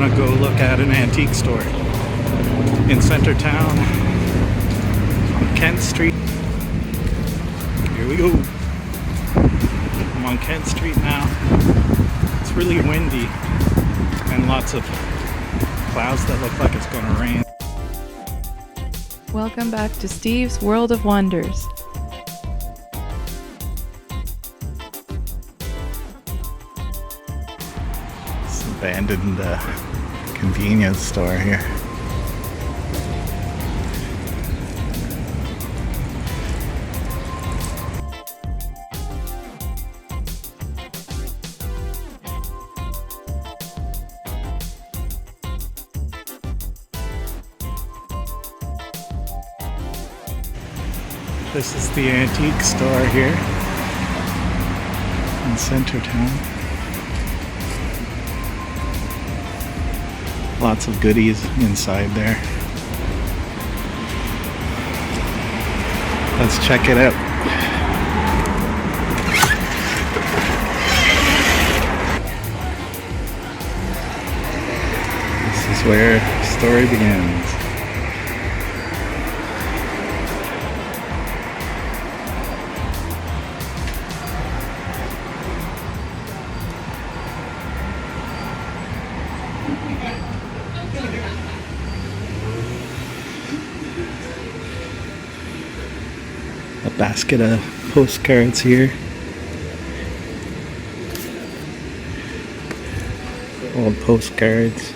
gonna go look at an antique store in Centretown on Kent Street. Here we go. I'm on Kent Street now. It's really windy and lots of clouds that look like it's gonna rain. Welcome back to Steve's World of Wonders. This abandoned convenience store here. This is the antique store here in Centretown. Lots of goodies inside there. Let's check it out. This is where the story begins. A basket of postcards here. Old postcards.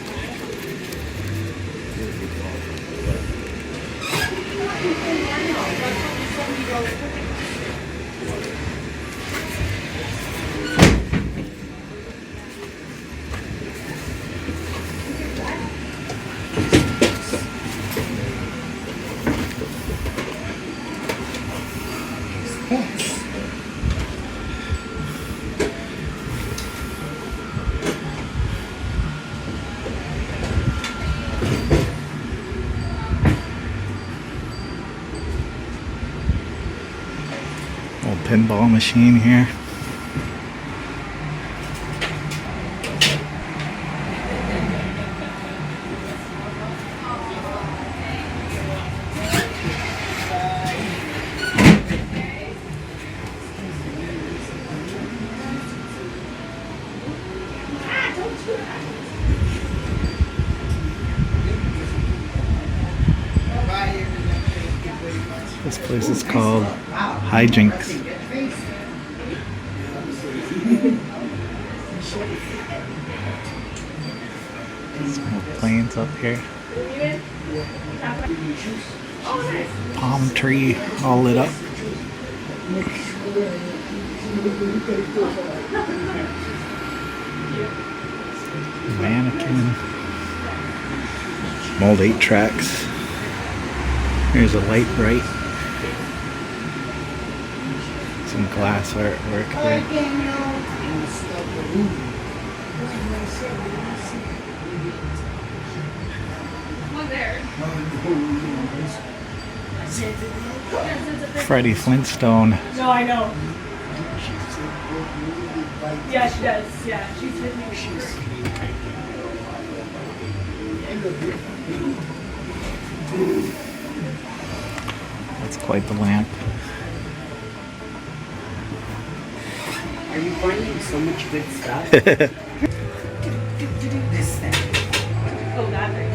Old pinball machine here. This place is called HighJinx. Some planes up here. Palm tree all lit up. Mannequin. Old 8 tracks. Here's a light bright. Some glass artwork there. Freddie Flintstone. No, I know. Yeah, she does. Yeah, she's with me. That's quite the lamp. Are you finding so much good stuff? Oh, that thing.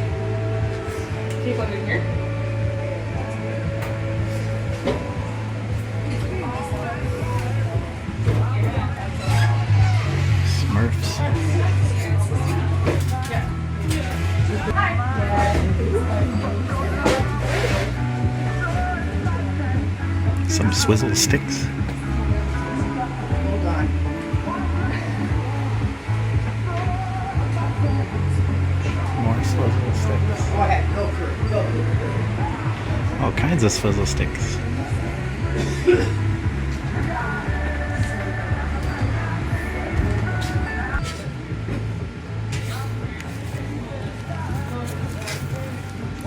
Take one in here. Smurfs. Some swizzle sticks. More swizzle sticks. Go ahead, go through, go. All kinds of swizzle sticks.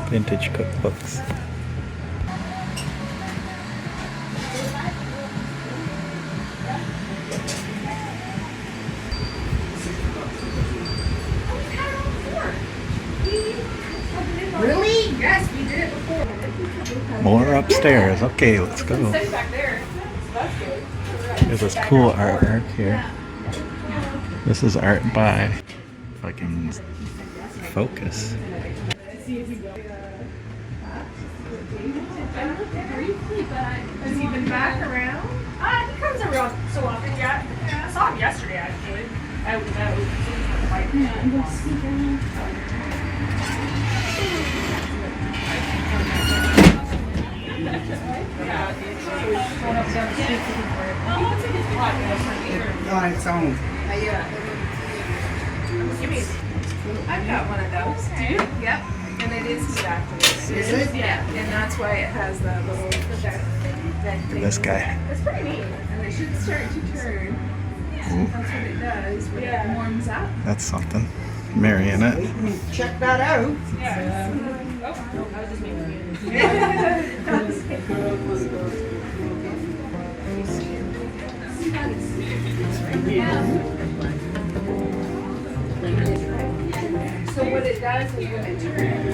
Vintage cookbooks. More upstairs. Okay, let's go. Stay back there. That's good. There's this cool artwork here. This is art by, if I can focus. Has he been back around? He comes around so often. Yeah, I saw him yesterday actually. Out and out. On its own. I've got one of those. Do you? Yep. And it is deactivated. Is it? Yeah. And that's why it has that little thing. This guy. It's pretty neat. And they should start to turn. Ooh, That's what it does when it warms up. that's something. Marionette. We can check that out. So what it does is when it turns,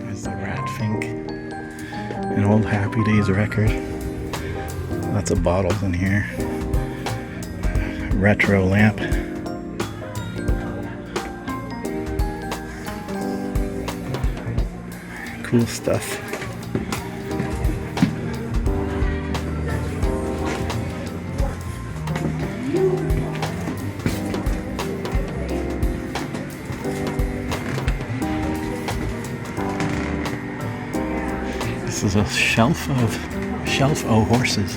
There's the Ratfink, an old Happy Days record. Lots of bottles in here. Retro lamp. Cool stuff. This is a shelf of horses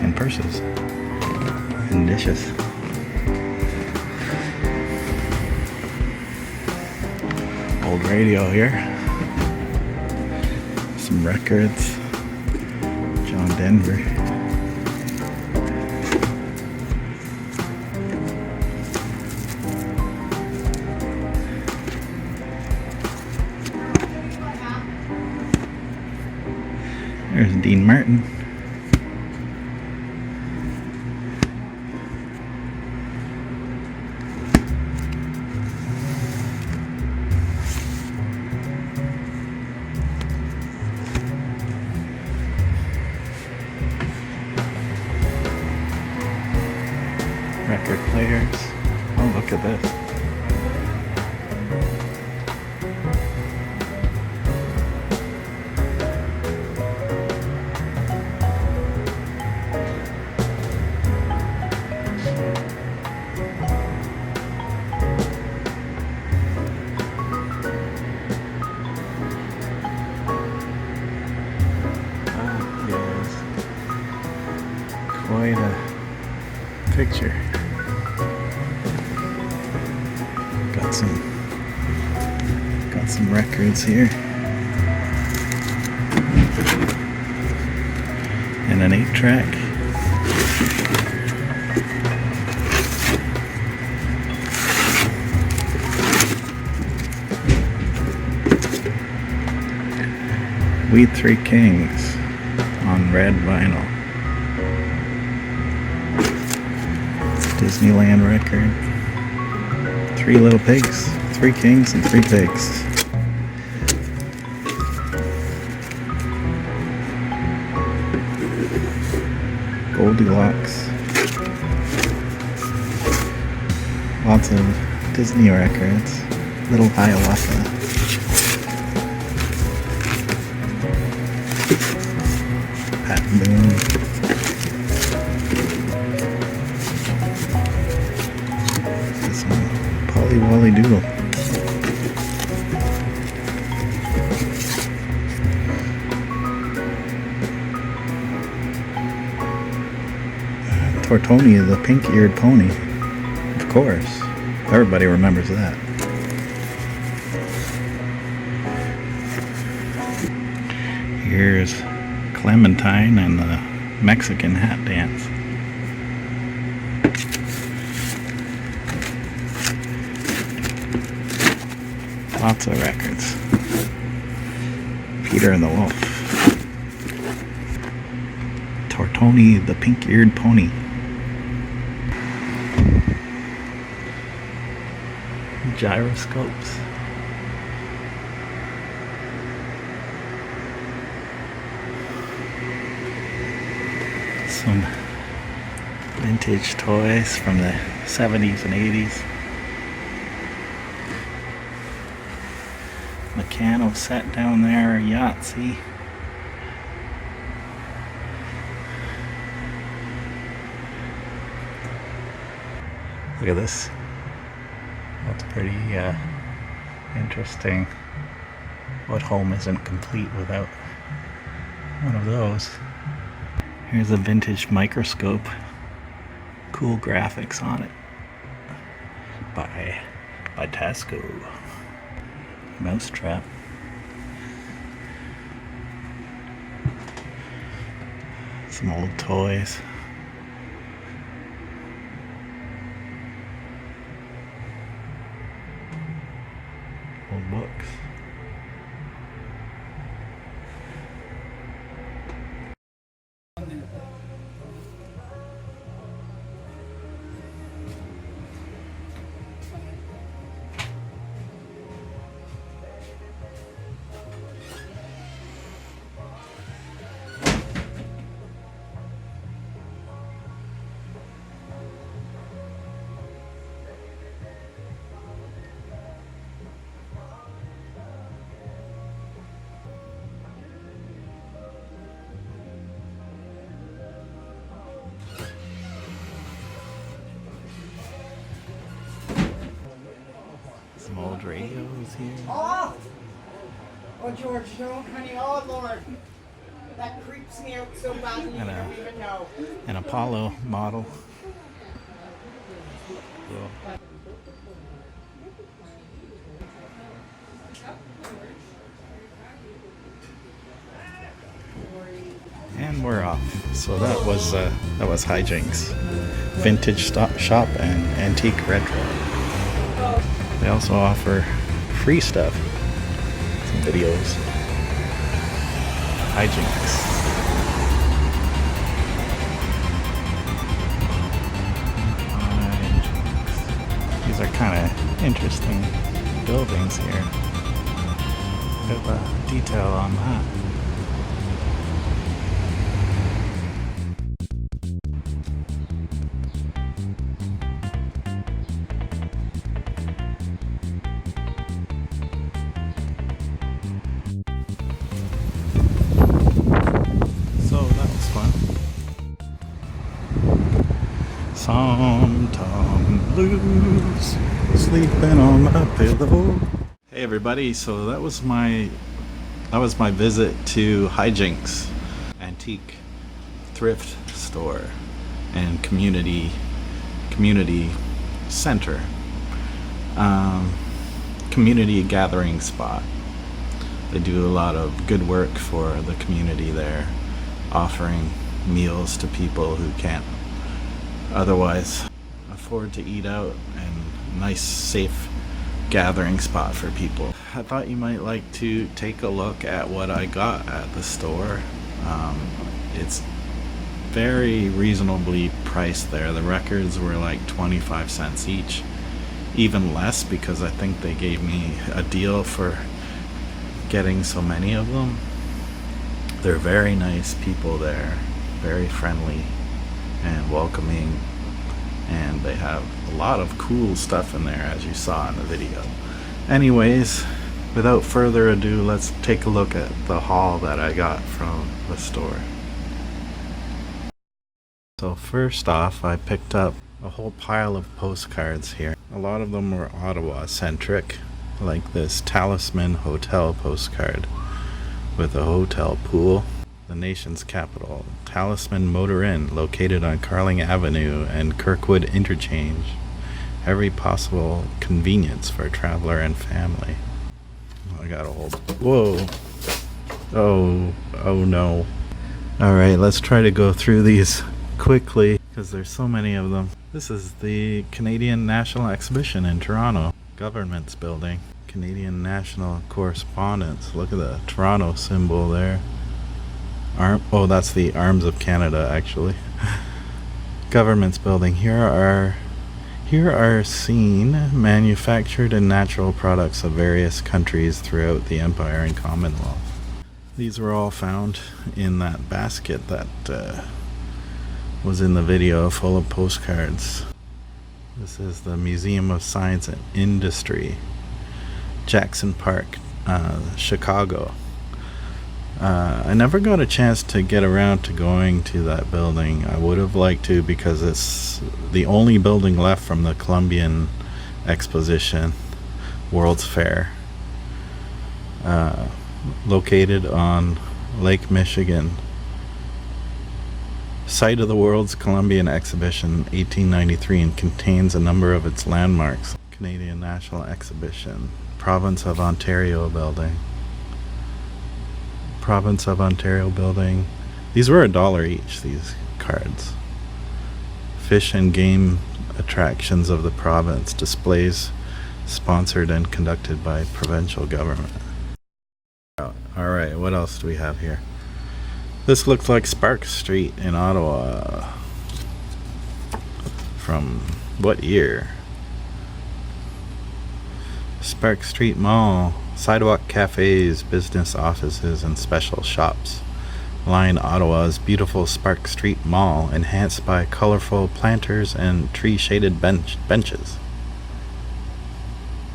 and purses and dishes. Old radio here. Some records. John Denver. There's Dean Martin. Record players. Oh, look at this. Quite a picture. Got some records here. And an 8-track. We Three Kings on red vinyl. Disneyland record. 3 Little Pigs, 3 Kings, and 3 Pigs. Goldilocks. Lots of Disney records. Little Hiawatha. Pat Boone. Wally Doodle. Tortoni, the pink-eared pony. Of course. Everybody remembers that. Here's Clementine and the Mexican hat dance. Lots of records. Peter and the Wolf. Tortoni the Pink-Eared Pony. Gyroscopes. Some vintage toys from the 70s and 80s. Meccano set down there, Yahtzee. Look at this. That's pretty interesting. What home isn't complete without one of those? Here's a vintage microscope. Cool graphics on it. By Tasco. Mousetrap. Some old toys. Old books. Some old radios here. Oh! Oh, George, don't, honey. Oh, Lord. That creeps me out so badly. And you don't even know. an Apollo model. Cool. And we're off. So that was HighJinx, vintage shop and antique retro. They also offer free stuff, some videos. HighJinx. These are kind of interesting buildings here. Bit of a detail on that. Some blues sleeping on my pillow. Hey everybody, so that was my visit to HighJinx, antique thrift store and community center, community gathering spot. They do a lot of good work for the community there, offering meals to people who can't otherwise afford to eat out, and nice safe gathering spot for people. I thought you might like to take a look at what I got at the store. It's very reasonably priced there. The records were like 25 cents each, even less because I think they gave me a deal for getting so many of them. They're very nice people there, very friendly and welcoming, and they have a lot of cool stuff in there, as you saw in the video. Anyways, without further ado, let's take a look at the haul that I got from the store. So first off, I picked up a whole pile of postcards here. A lot of them were Ottawa centric, like this Talisman Hotel postcard with a hotel pool. The nation's capital, Talisman Motor Inn, located on Carling Avenue and Kirkwood Interchange. Every possible convenience for traveler and family. I got a whole... Whoa. Oh no. Alright, let's try to go through these quickly because there's so many of them. This is the Canadian National Exhibition in Toronto. Government's building. Canadian National Correspondence. Look at the Toronto symbol there. Oh, that's the Arms of Canada, actually. Government's building. Here are seen manufactured and natural products of various countries throughout the Empire and Commonwealth. These were all found in that basket that was in the video, full of postcards. This is the Museum of Science and Industry, Jackson Park, Chicago. I never got a chance to get around to going to that building. I would have liked to because it's the only building left from the Columbian Exposition, World's Fair. Located on Lake Michigan. Site of the World's Columbian Exhibition 1893 and contains a number of its landmarks. Canadian National Exhibition. Province of Ontario building. Province of Ontario building. These were $1 each, these cards. Fish and game attractions of the province. Displays sponsored and conducted by provincial government. Alright, what else do we have here? This looks like Spark Street in Ottawa. From what year? Spark Street Mall. Sidewalk cafes, business offices, and special shops line Ottawa's beautiful Spark Street Mall, enhanced by colorful planters and tree-shaded benches.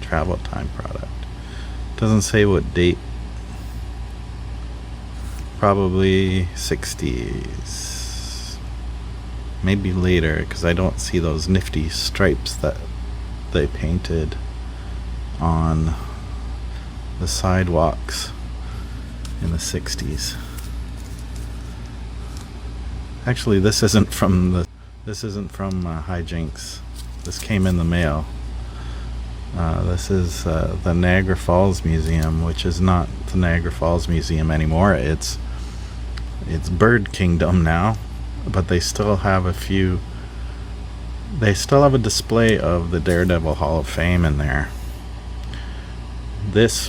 Travel time product. Doesn't say what date. Probably 60s. Maybe later, because I don't see those nifty stripes that they painted on the sidewalks in the 60s. Actually, this isn't from HighJinx. This came in the mail. This is the Niagara Falls Museum, which is not the Niagara Falls Museum anymore. It's Bird Kingdom now, but they still have a display of the Daredevil Hall of Fame in there. This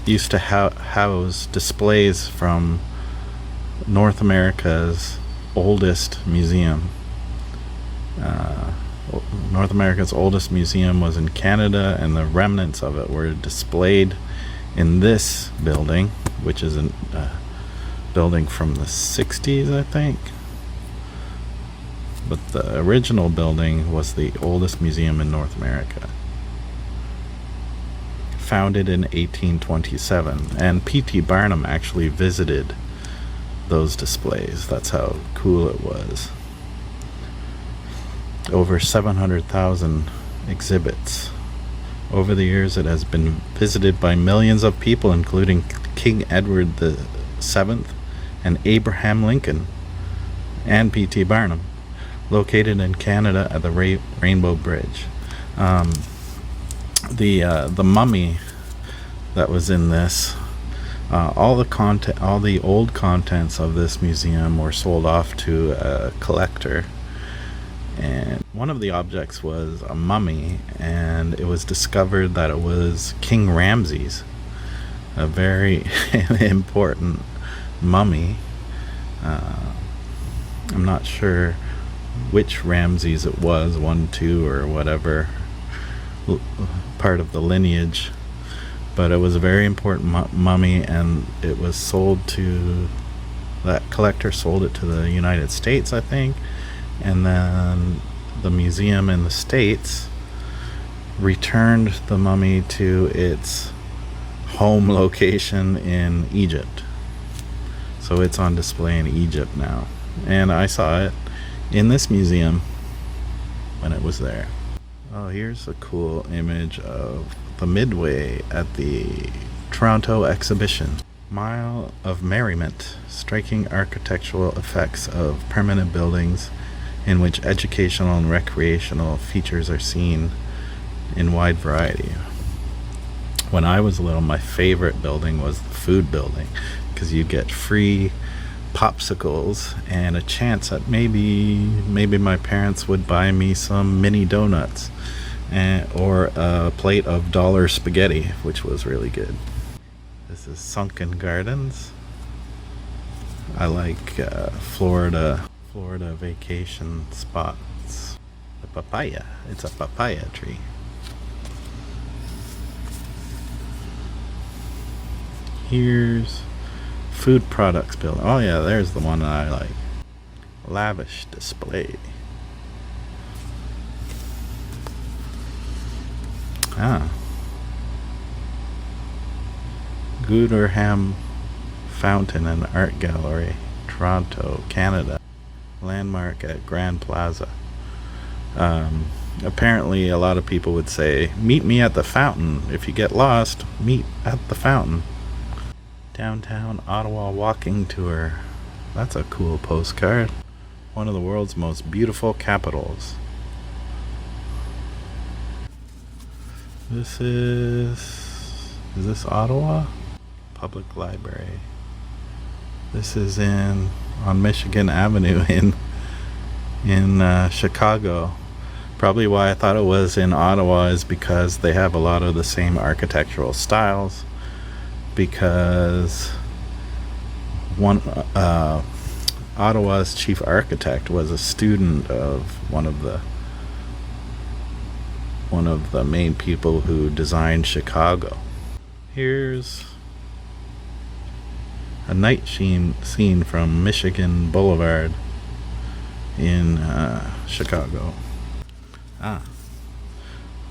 used to house displays from North America's oldest museum. North America's oldest museum was in Canada, and the remnants of it were displayed in this building, which is a building from the 60s, I think. But the original building was the oldest museum in North America. Founded in 1827, and P.T. Barnum actually visited those displays. That's how cool it was. Over 700,000 exhibits. Over the years, it has been visited by millions of people, including King Edward VII and Abraham Lincoln and P.T. Barnum. Located in Canada at the Rainbow Bridge. The mummy that was in this, all the old contents of this museum were sold off to a collector, and one of the objects was a mummy, and it was discovered that it was King Ramses, a very important mummy. I'm not sure which Ramses it was, 1, 2, or whatever part of the lineage, but it was a very important mummy, and it was sold to, that collector sold it to the United States, I think, and then the museum in the States returned the mummy to its home location in Egypt. So it's on display in Egypt now, and I saw it in this museum when it was there. Oh, here's a cool image of the Midway at the Toronto exhibition. Mile of Merriment, striking architectural effects of permanent buildings in which educational and recreational features are seen in wide variety. When I was little, my favorite building was the food building, because you get free popsicles and a chance that maybe my parents would buy me some mini donuts or a plate of dollar spaghetti, which was really good. This is Sunken Gardens. I like Florida vacation spots. The papaya. It's a papaya tree. Here's food products building. Oh yeah, there's the one that I like. Lavish display. Gooderham Fountain and Art Gallery, Toronto, Canada. Landmark at Grand Plaza. Apparently a lot of people would say, meet me at the fountain. If you get lost, meet at the fountain. Downtown Ottawa walking tour. That's a cool postcard. One of the world's most beautiful capitals. Is this Ottawa? Public Library. This is on Michigan Avenue in Chicago. Probably why I thought it was in Ottawa is because they have a lot of the same architectural styles. Because Ottawa's chief architect was a student of one of the main people who designed Chicago. Here's a night scene from Michigan Boulevard in Chicago.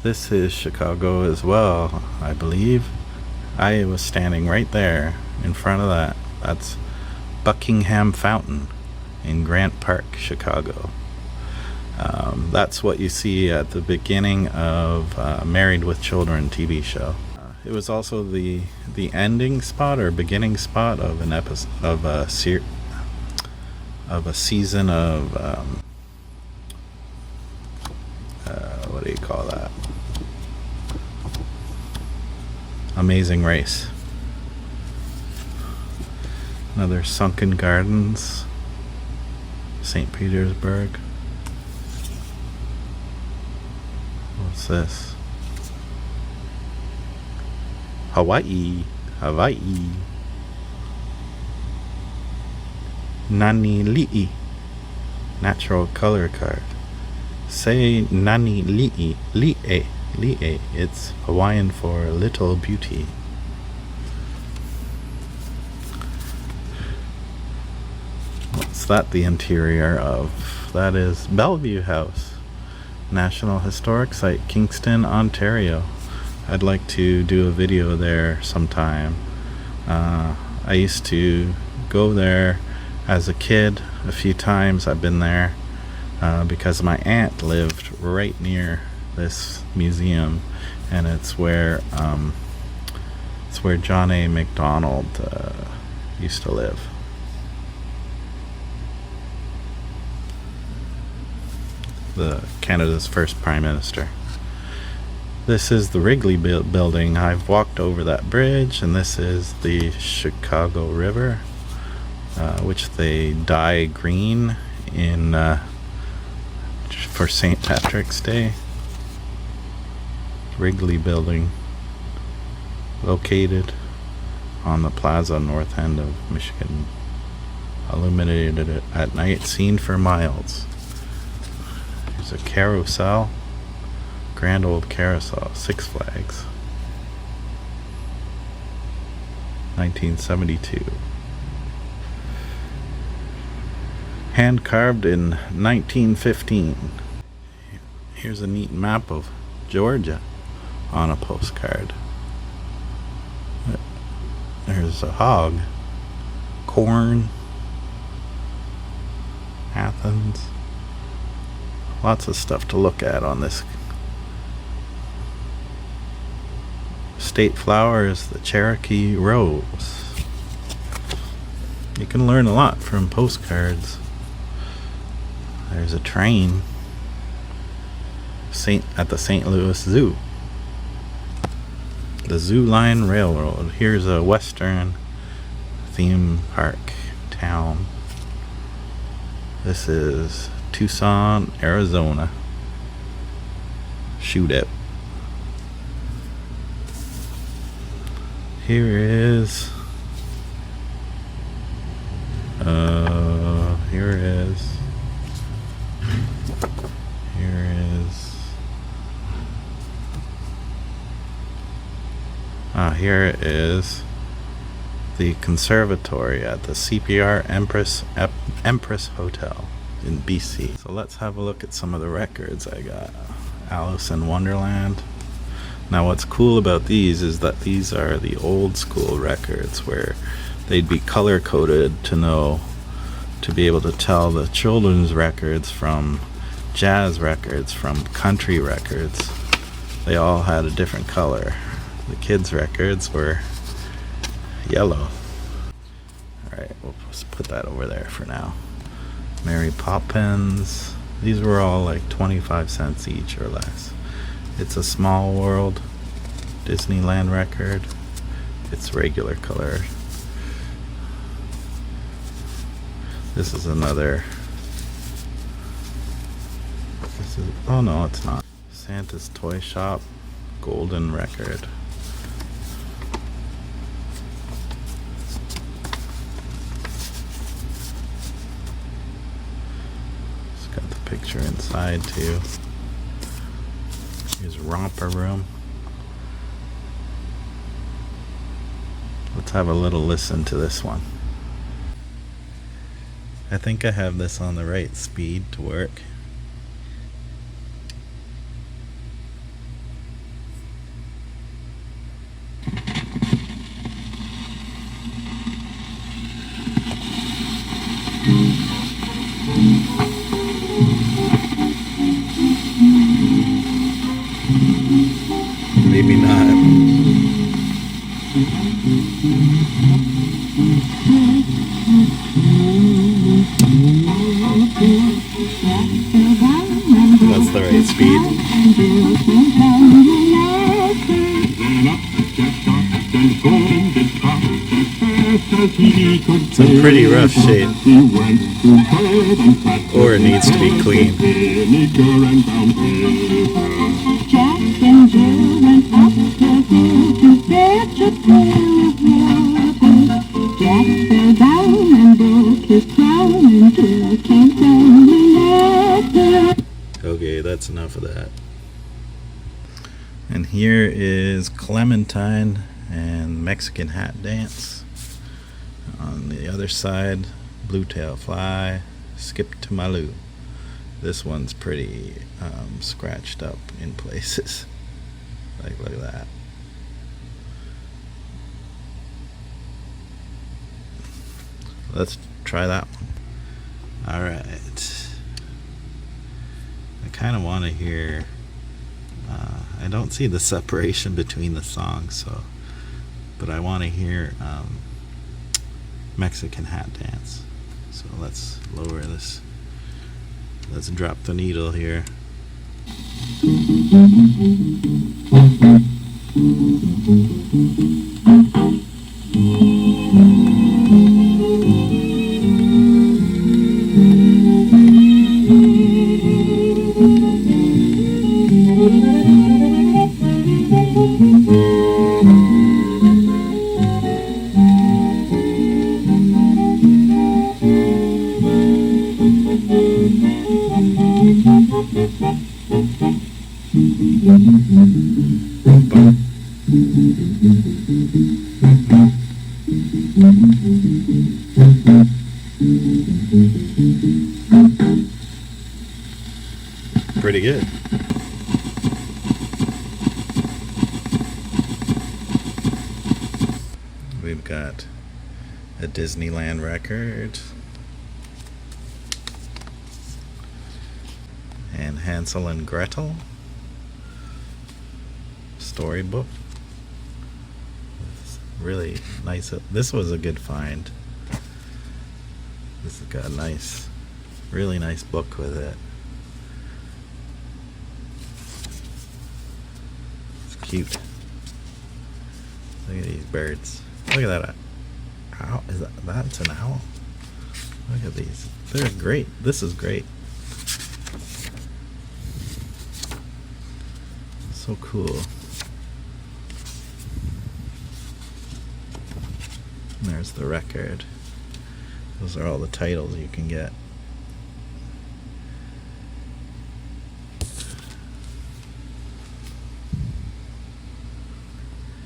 This is Chicago as well, I believe. I was standing right there in front of that. That's Buckingham Fountain in Grant Park, Chicago. That's what you see at the beginning of Married with Children TV show. It was also the ending spot or beginning spot of an episode of a season of what do you call that? Amazing Race. Another Sunken Gardens, St. Petersburg. What's this? Hawaii. Nani li'i. Natural color card. Say nani li'i. Li'e. It's Hawaiian for little beauty. What's that the interior of? That is Bellevue House, National Historic Site, Kingston, Ontario. I'd like to do a video there sometime. I used to go there as a kid a few times. I've been there because my aunt lived right near this museum, and it's where John A. MacDonald used to live. Canada's first Prime Minister. This is the Wrigley building. I've walked over that bridge, and this is the Chicago River, which they dye green for St. Patrick's Day. Wrigley building, located on the plaza north end of Michigan, illuminated at night, seen for miles. There's a carousel, grand old carousel, Six Flags, 1972. Hand carved in 1915. Here's a neat map of Georgia on a postcard. There's a hog, corn, Athens. Lots of stuff to look at on this. State flower is the Cherokee rose. You can learn a lot from postcards. There's a train at the St. Louis Zoo. The Zoo Line Railroad. Here's a Western theme park town. This is Tucson, Arizona. Shootout. Here is here is the conservatory at the CPR Empress Hotel in BC. So let's have a look at some of the records I got. Alice in Wonderland. Now what's cool about these is that these are the old school records where they'd be color coded to be able to tell the children's records from jazz records, from country records. They all had a different color. The kids' records were yellow. Alright, we'll just put that over there for now. Mary Poppins. These were all like 25 cents each or less. It's a Small World Disneyland record. It's regular color. This is another. Oh no, it's not. Santa's Toy Shop Golden record. It's got the picture inside too. Here's Romper Room. Let's have a little listen to this one. I think I have this on the right speed to work. Maybe not. That's the right speed. It's in pretty rough shape, or it needs to be clean. Jack and Jill went up the hill to fetch a pail of water. Jack fell down and broke his crown, and Jill came down the ladder. Okay, that's enough of that. And here is Clementine and Mexican Hat Dance. On the other side, Blue Tail Fly, Skip to Maloo. This one's pretty scratched up in places. Like, look at that. Let's try that one. Alright. I kind of want to hear... I don't see the separation between the songs, but I want to hear Mexican Hat Dance. So let's lower this. Let's drop the needle here. Pretty good. We've got a Disneyland record and Hansel and Gretel storybook. It's really nice. This was a good find. This has got a nice, really nice book with it. It's cute. Look at these birds. Look at that owl. Is that's an owl? Look Look at these. They're great. This is great. So cool. And there's the record. Those are all the titles you can get.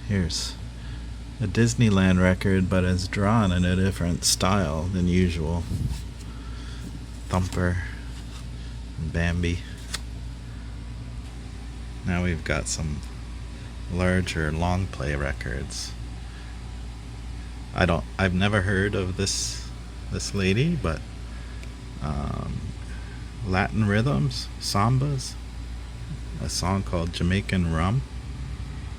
Here's a Disneyland record, but it's drawn in a different style than usual. Thumper and Bambi. Now we've got some larger long play records. I've never heard of this lady, but Latin rhythms, sambas, a song called Jamaican Rum.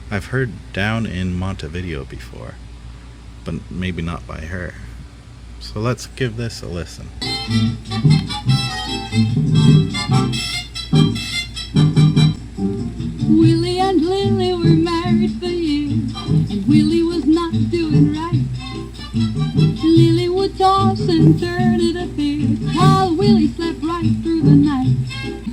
I've heard Down in Montevideo before, but maybe not by her. So let's give this a listen. Willie and Lily were married for years, and Willie was not doing right. Lily would toss and turn it a fear, while Willie slept right through the night.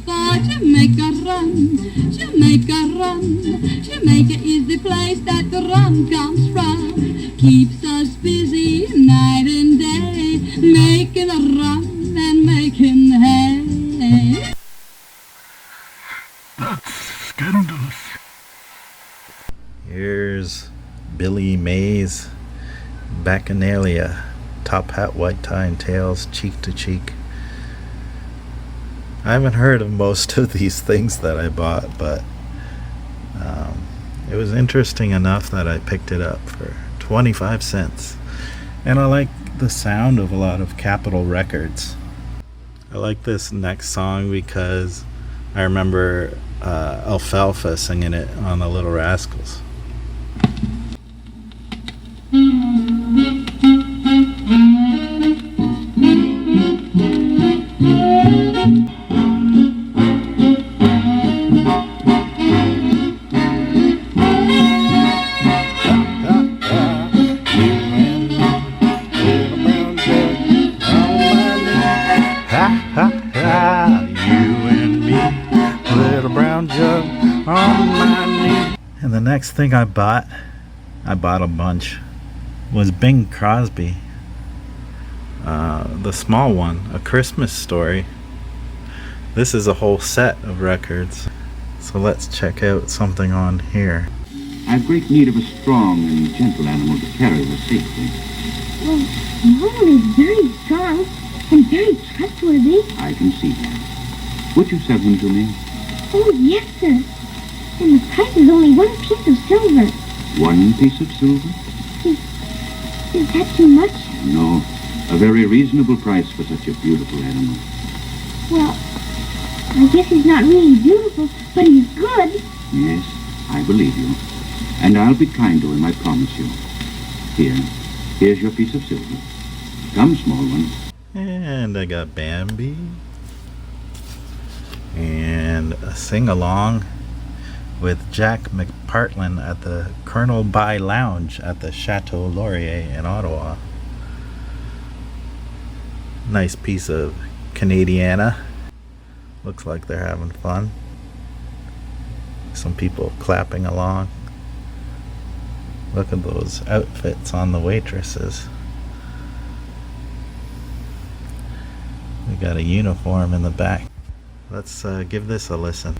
For Jamaica run, Jamaica run, Jamaica is the place that the rum comes from. Keeps us busy night and day, making the rum and making the hay. Scandalous. Here's Billy Mays, Bacchanalia, top hat, white tie, and tails, cheek to cheek. I haven't heard of most of these things that I bought, but it was interesting enough that I picked it up for 25 cents. And I like the sound of a lot of Capitol records. I like this next song because I remember Alfalfa singing it on the Little Rascals. And the next thing I bought a bunch, was Bing Crosby. The small one, A Christmas Story. This is a whole set of records. So let's check out something on here. I have great need of a strong and gentle animal to carry her safely. Well, no one is very strong and very trustworthy. I can see that. Would you sell him to me? Oh, yes, sir. And the price is only 1 piece of silver. 1 piece of silver? Is that too much? No, a very reasonable price for such a beautiful animal. Well, I guess he's not really beautiful, but he's good. Yes, I believe you. And I'll be kind to him, I promise you. Here's your piece of silver. Come, small one. And I got Bambi. And a sing-along with Jack McPartlin at the Colonel By Lounge at the Chateau Laurier in Ottawa. Nice piece of Canadiana. Looks like they're having fun. Some people clapping along. Look at those outfits on the waitresses. We got a uniform in the back. Let's give this a listen.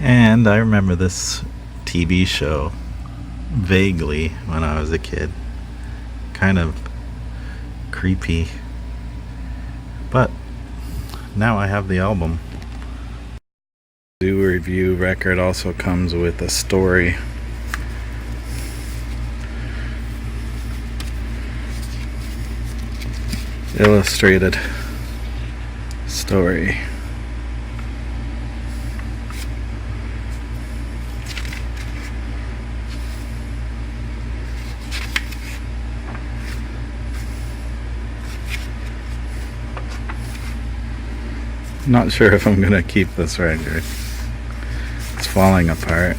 And I remember this TV show vaguely when I was a kid. Kind of creepy. But now I have the album. review record also comes with a story. Illustrated story. Not sure if I'm gonna keep this record. It's falling apart.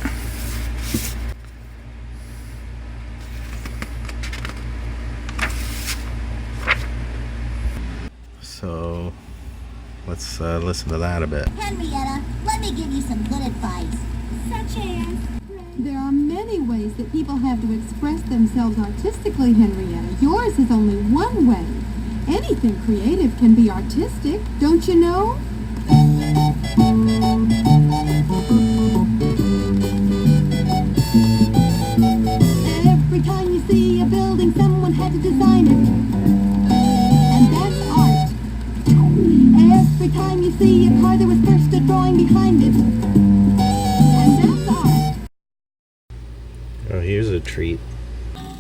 So let's listen to that a bit. Henrietta, let me give you some good advice. Such as? There are many ways that people have to express themselves artistically, Henrietta. Yours is only one way. Anything creative can be artistic, don't you know? Every time you see a building, someone had to design it. And that's art. Every time you see a car, there was first a drawing behind it. And that's art. Oh, here's a treat.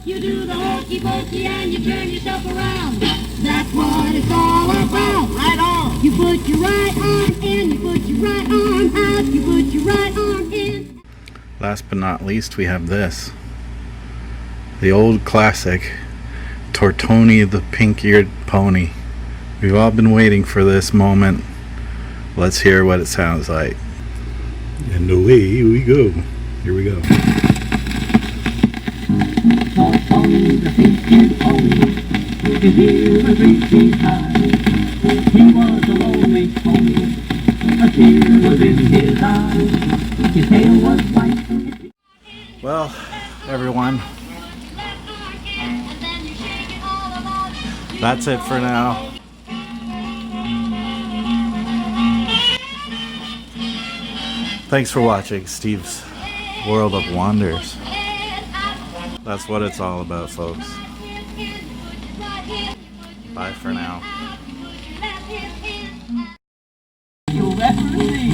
You do the hokey pokey and you turn yourself around. That's what it's all about. Right on. You put your right arm in, you put your right arm out, you put your right arm in. Last but not least, we have this. The old classic, Tortoni the Pink-Eared Pony. We've all been waiting for this moment. Let's hear what it sounds like. And away we go. Here we go. Tortoni the pink-eared pony, his ears were 3 feet high. He was a lonely pony, a tear was in his eye. His tail was white. Well, everyone, that's it for now. Thanks for watching Steve's World of Wonders. That's what it's all about, folks. Bye for now. You'll ever see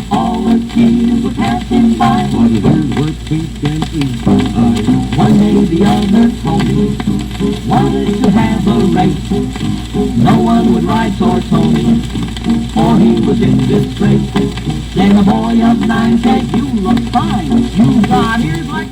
all the kids were passing by. All the birds were pink and east. One day the other pony wanted to have a race. No one would ride Tortoni, for he was in disgrace. Then a boy of 9 said, "You look fine. You got ears like